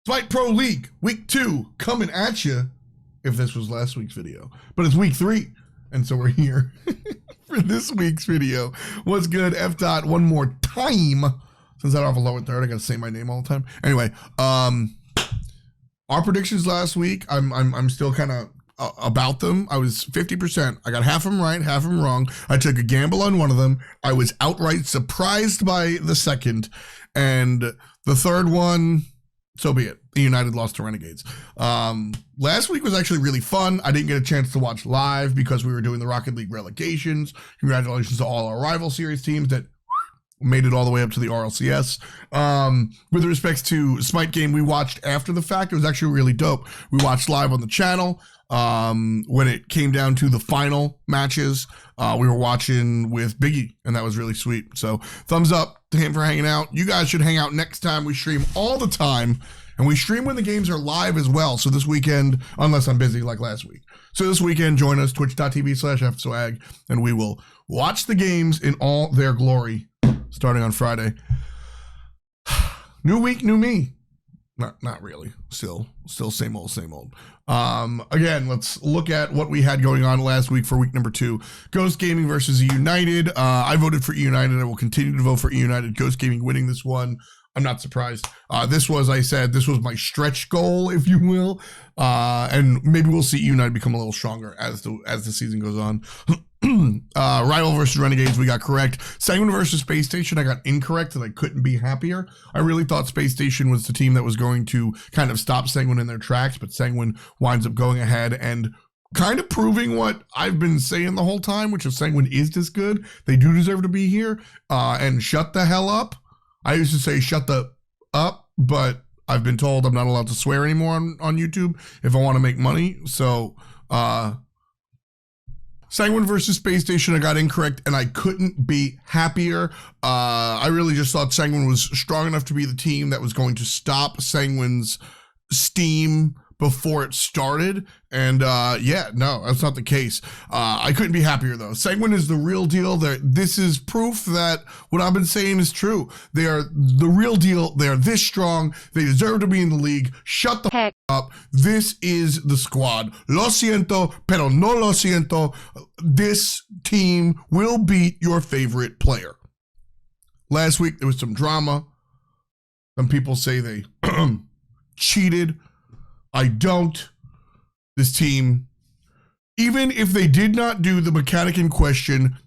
Smite Pro League, week 2, coming at you. If this was last week's video, but it's week 3, and so we're here for this week's video. What's good, F dot? One more time, since I don't have a lower third, I gotta say my name all the time. Anyway, our predictions last week, I'm still kind of about them. I was 50%. I got half of them right, half of them wrong. I took a gamble on one of them. I was outright surprised by the second, and the third one, so be it. United lost to Renegades. Last week was actually really fun. I didn't get a chance to watch live because we were doing the Rocket League relegations. Congratulations to all our rival series teams that made it all the way up to the RLCS. With respects to Smite game, we watched after the fact. It was actually really dope. We watched live on the channel. When it came down to the final matches, we were watching with Biggie, and that was really sweet. So thumbs up to him for hanging out. You guys should hang out next time. We stream all the time, and we stream when the games are live as well. So this weekend, unless I'm busy like last week. So this weekend, join us, twitch.tv/FSwag, and we will watch the games in all their glory starting on Friday. New week, new me. Not really. Still same old. Again, let's look at what we had going on last week for week number 2. Ghost Gaming versus United. I voted for United. I will continue to vote for United. Ghost Gaming winning this one. I'm not surprised. This was my stretch goal, if you will. And maybe we'll see United become a little stronger as the season goes on. Rival versus Renegades, we got correct. Sanguine versus Space Station, I got incorrect, and I couldn't be happier. I really thought Space Station was the team that was going to kind of stop Sanguine in their tracks, but Sanguine winds up going ahead and kind of proving what I've been saying the whole time, which is Sanguine is this good. They do deserve to be here, and shut the hell up. I used to say shut the up, but I've been told I'm not allowed to swear anymore on YouTube if I want to make money. So, Sanguine versus Space Station, I got incorrect, and I couldn't be happier. I really just thought Sanguine was strong enough to be the team that was going to stop Sanguine's steam before it started, and yeah, no, that's not the case. I couldn't be happier though. Sanguine is the real deal. This is proof that what I've been saying is true. They are the real deal. They are this strong. They deserve to be in the league. Shut the heck up. This is the squad. Lo siento, pero no lo siento. This team will beat your favorite player. Last week there was some drama. Some people say they cheated. I don't. This team, even if they did not do the mechanic in question,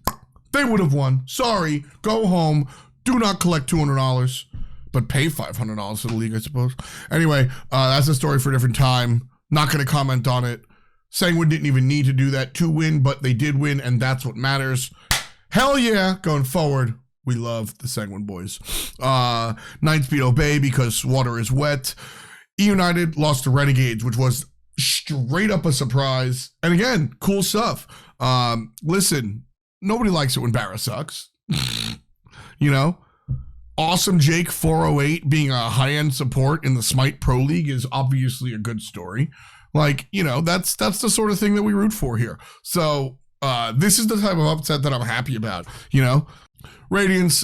they would have won. Sorry, go home. Do not collect $200, but pay $500 to the league, I suppose. Anyway, that's a story for a different time. Not going to comment on it. Sanguine didn't even need to do that to win, but they did win, and that's what matters. Hell yeah, going forward. We love the Sanguine boys. 9-speed obey because water is wet. United lost to Renegades, which was straight up a surprise. And again, cool stuff. Listen, nobody likes it when Barra sucks. You know? Awesome Jake 408 being a high-end support in the Smite Pro League is obviously a good story. Like, you know, that's the sort of thing that we root for here. So, this is the type of upset that I'm happy about, you know? Radiance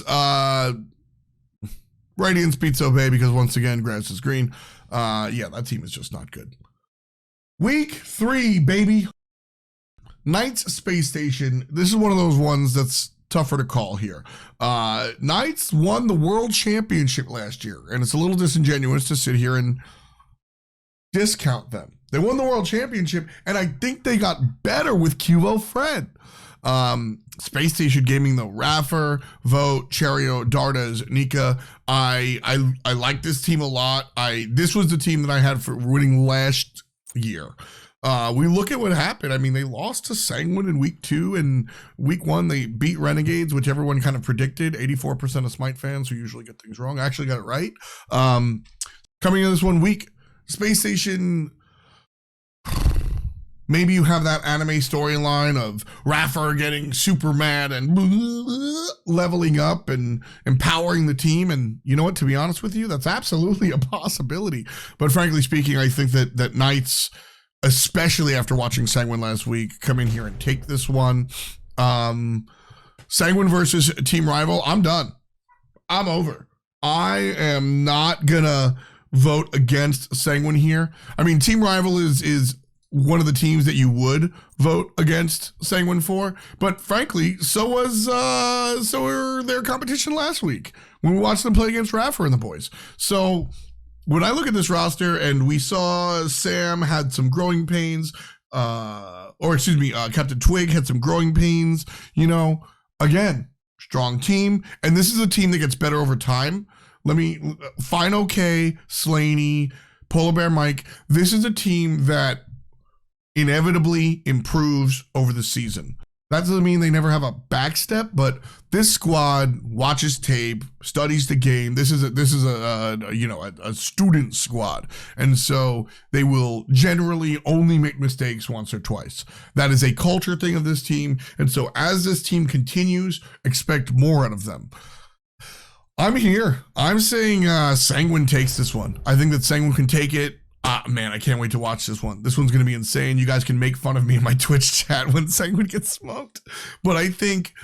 beats Obey because once again, grass is green. Yeah, that team is just not good. Week 3, baby. Knights Space Station. This is one of those ones that's tougher to call here. Knights won the World Championship last year, and it's a little disingenuous to sit here and discount them. They won the World Championship, and I think they got better with Cubo Fred. Space Station Gaming, though, Raffer, Vote, Cherio, Dardas, Nika. I like this team a lot. This was the team that I had for winning last year. We look at what happened. I mean, they lost to Sanguine in week 2, and week 1 they beat Renegades, which everyone kind of predicted. 84% of Smite fans who usually get things wrong actually got it right. Coming in this 1 week, Space Station. Maybe you have that anime storyline of Raffer getting super mad and leveling up and empowering the team. And you know what, to be honest with you, that's absolutely a possibility. But frankly speaking, I think that Knights, especially after watching Sanguine last week, come in here and take this one. Sanguine versus Team Rival, I'm done. I'm over. I am not gonna vote against Sanguine here. I mean, Team Rival is one of the teams that you would vote against Sanguine for, but frankly, so were their competition last week when we watched them play against Raffer and the boys. So when I look at this roster and we saw Sam had some growing pains, Captain Twig had some growing pains, again, strong team. And this is a team that gets better over time. Fine OK, Slaney, Polar Bear Mike. This is a team that inevitably improves over the season. That doesn't mean they never have a backstep, but this squad watches tape, studies the game. This is a student squad, and so they will generally only make mistakes once or twice. That is a culture thing of this team, and so as this team continues, expect more out of them. I'm here. I'm saying Sanguine takes this one. I think that Sanguine can take it. Man, I can't wait to watch this one. This one's going to be insane. You guys can make fun of me in my Twitch chat when Sanguine gets smoked. But I think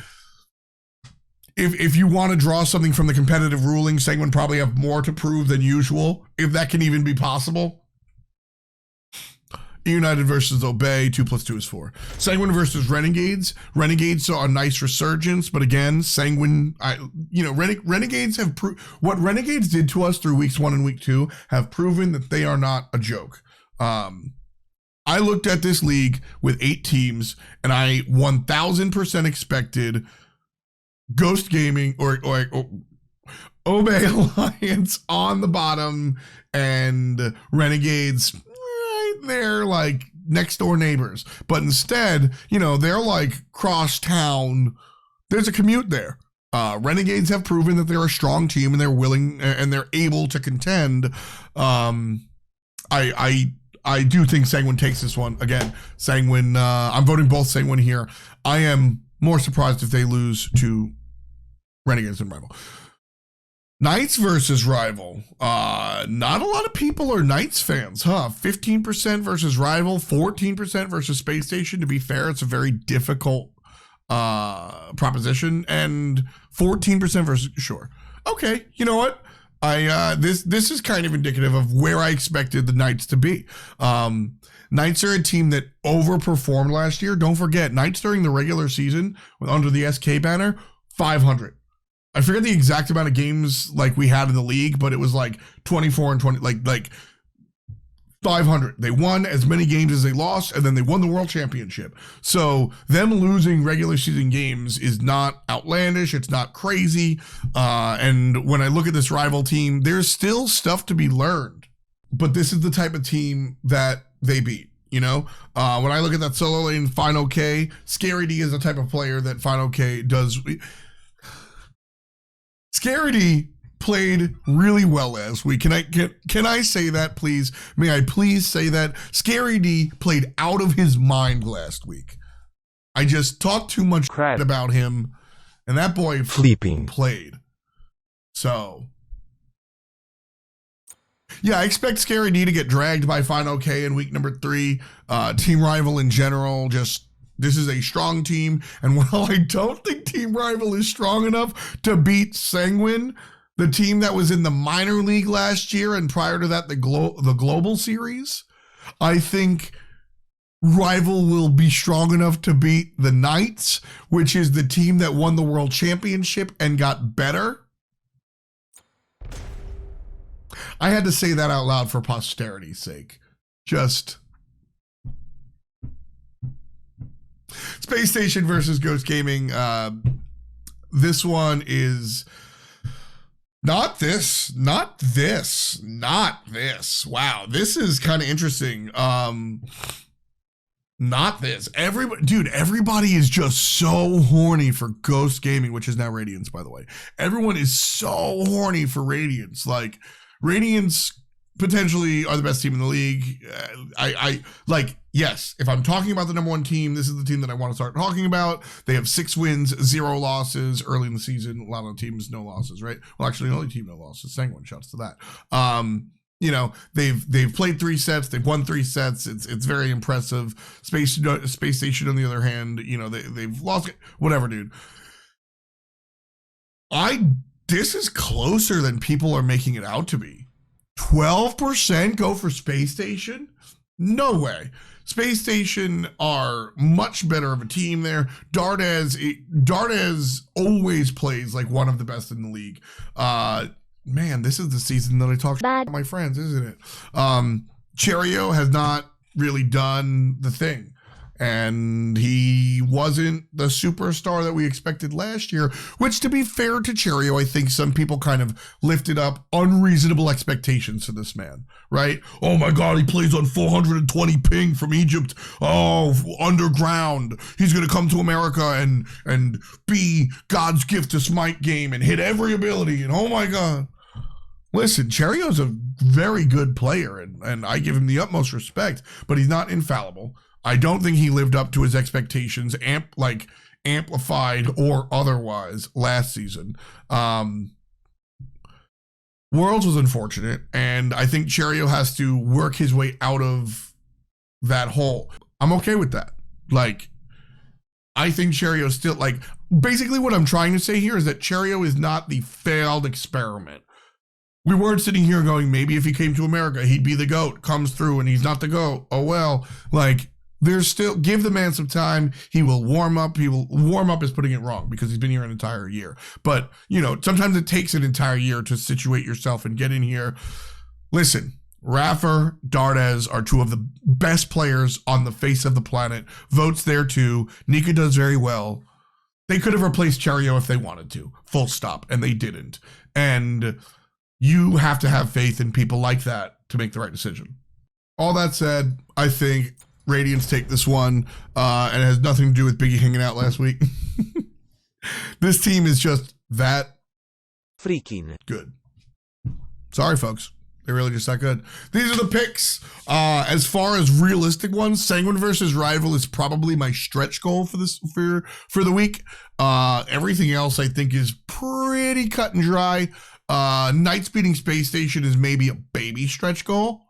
if you want to draw something from the competitive ruling, Sanguine probably have more to prove than usual, if that can even be possible. United versus Obey, 2 + 2 is 4. Sanguine versus Renegades. Renegades saw a nice resurgence, but again, Sanguine, Renegades have what Renegades did to us through weeks 1 and week 2 have proven that they are not a joke. I looked at this league with 8 teams, and I 1000% expected Ghost Gaming or Obey Alliance on the bottom and Renegades they're like next door neighbors, but instead, they're like cross town. There's a commute there. Renegades have proven that they're a strong team and they're willing and they're able to contend. I do think Sanguine takes this one. Again, Sanguine, I'm voting both Sanguine here. I am more surprised if they lose to Renegades and Rival. Knights versus Rival. Not a lot of people are Knights fans, huh? 15% versus Rival, 14% versus Space Station. To be fair, it's a very difficult proposition. And 14% versus, sure. Okay, you know what? This is kind of indicative of where I expected the Knights to be. Knights are a team that overperformed last year. Don't forget, Knights during the regular season, under the SK banner, 500. I forget the exact amount of games like we had in the league, but it was like 24 and 20, like 500. They won as many games as they lost, and then they won the world championship. So them losing regular season games is not outlandish. It's not crazy. And when I look at this Rival team, there's still stuff to be learned. But this is the type of team that they beat. When I look at that solo lane, Fine OK, Scary D is the type of player that Fine OK does. Scary D played really well last week. Can I say that, please? May I please say that? Scary D played out of his mind last week. I just talked too much about him, and that boy played. So, yeah, I expect Scary D to get dragged by Fine OK in week number 3. Team Rival in general, this is a strong team, and while I don't think Team Rival is strong enough to beat Sanguine, the team that was in the minor league last year and prior to that the global series, I think Rival will be strong enough to beat the Knights, which is the team that won the world championship and got better. I had to say that out loud for posterity's sake. Space Station versus Ghost Gaming. This one is not this. Wow, this is kind of interesting. Not this. Everybody is just so horny for Ghost Gaming, which is now Radiance, by the way. Everyone is so horny for Radiance. Like, Radiance potentially are the best team in the league. Yes, if I'm talking about the number 1 team, this is the team that I want to start talking about. They have 6 wins, 0 losses early in the season. A lot of teams, no losses, right? Well, actually, the only team no losses. Sanguine, shouts to that. They've played 3 sets. They've won 3 sets. It's very impressive. Space Station, on the other hand, they've lost. Whatever, dude. I this is closer than people are making it out to be. 12% go for Space Station? No way. Space Station are much better of a team there. Dardes always plays like one of the best in the league. Man, this is the season that I talk about my friends, isn't it? Cherio has not really done the thing. And he wasn't the superstar that we expected last year, which, to be fair to Cherio, I think some people kind of lifted up unreasonable expectations for this man, right? Oh my God, he plays on 420 ping from Egypt. Oh, underground. He's going to come to America and be God's gift to Smite game and hit every ability. And oh my God. Listen, Cherio's a very good player, and I give him the utmost respect, but he's not infallible. I don't think he lived up to his expectations, amplified or otherwise, last season. Worlds was unfortunate, and I think Cherio has to work his way out of that hole. I'm okay with that. Like, I think Cherio still, like, basically what I'm trying to say here is that Cherio is not the failed experiment. We weren't sitting here going, maybe if he came to America, he'd be the GOAT, comes through and he's not the GOAT. Oh, well, like, there's still, give the man some time. He will warm up. He will warm up is putting it wrong because he's been here an entire year. But, you know, sometimes it takes an entire year to situate yourself and get in here. Listen, Raffer, Dardes are two of the best players on the face of the planet. Votes there too. Nika does very well. They could have replaced Cherio if they wanted to. Full stop. And they didn't. And you have to have faith in people like that to make the right decision. All that said, I think Radiance take this one, and it has nothing to do with Biggie hanging out last week. This team is just that freaking good. Sorry, folks. They're really just that good. These are the picks. As far as realistic ones, Sanguine versus Rival is probably my stretch goal for this for the week. Everything else I think is pretty cut and dry. Knights beating Space Station is maybe a baby stretch goal.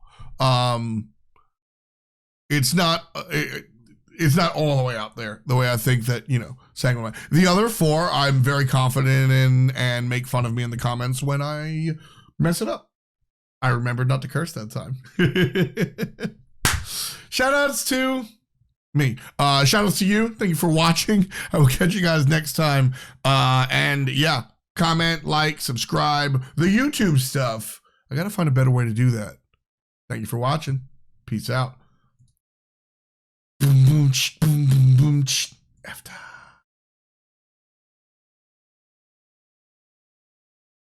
It's not all the way out there the way I think that, you know, Sanguine. The other four I'm very confident in and make fun of me in the comments when I mess it up. I remembered not to curse that time. Shout outs to me. Shout outs to you. Thank you for watching. I will catch you guys next time. And yeah, comment, like, subscribe, the YouTube stuff. I got to find a better way to do that. Thank you for watching. Peace out. Boom, boom,